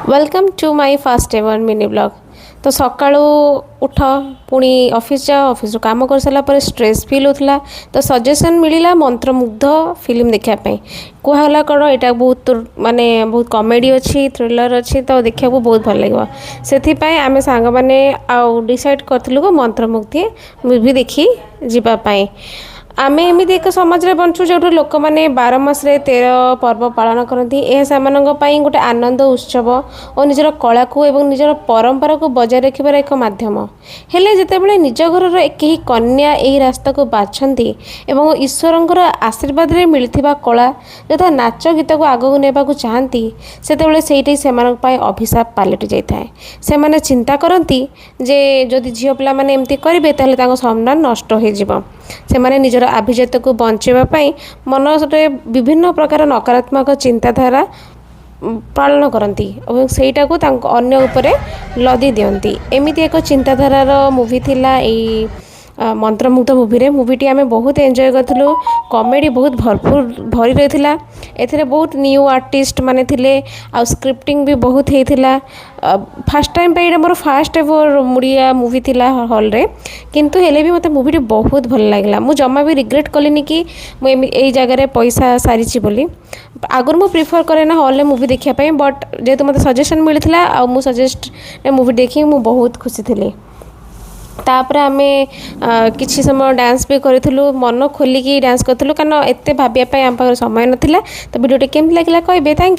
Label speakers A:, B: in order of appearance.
A: Welcome to my first ever mini blog. तो सकाळू उठ पुणी ऑफिस जा ऑफिस काम कर सारा पर स्ट्रेस फील होता तो सजेशन मिलला मंत्रमुग्ध फिल्म देखापी कहला कौन यहाँ बहुत माने बहुत कॉमेडी अच्छी थ्रिलर अच्छी तो देखा बहुत भल लगे से आम सांग मैंने डिसाइड करूँ मंत्रमुग्ध मूवी देखी जीवाई। आम एमती एक समाज में बंचु जो लोक मैंने 12 मासरे 13 पर्व पालन करती यह गोटे आनंद उत्सव और निजर कला को एवं निजर परंपरा को बजाय रखार एक मध्यम हेले जितेबाला निज घर कहीं कन्या यही रास्ता को बाछती एवं ईश्वर आशीर्वाद में मिलता कला जो नाच गीत को आगक ने चाहती से अभिशाप पलटि जाए से चिंता करती जे जदि झील पिला मैंने एमती करेंगे ताहले सम्मान नष्ट हो से निजर आभिजात को बचाइवाई मन विभिन्न प्रकार नकारात्मक चिंताधारा पालन करती और सहीटा को अन्य उपरे लदी दियंती एमती एक चिंताधारार मूवी थिला एई मंत्रमुग्ध मूवीटी आम बहुत एंजॉय करूँ। कॉमेडी बहुत भरपूर भरी रही एथिरे बहुत न्यू आर्टिस्ट माने थिले आ स्क्रिप्टिंग भी बहुत होता फास्ट टाइम पे मोर फास्ट एवर मुड़िया मूवी थिला हॉल रे किंतु हेले भी मते मूवीटी बहुत भल लागला। मु जमा भी रिग्रेट कलिनी कि मुझे जगह पैसा सारी बोली आगुरी मु प्रिफर करे ना हॉल मूवी देखा बट जेहेतु मते सजेशन मिलता आ मु सजेस्ट मूवी देखी मु बहुत खुशी थी। तापर आम किसी समय डांस भी करूँ मन खोलिकी डांस करूँ कारण एत भाविया आम पाखे समय नाला तो भिडियो केमती लगे कहे थैंक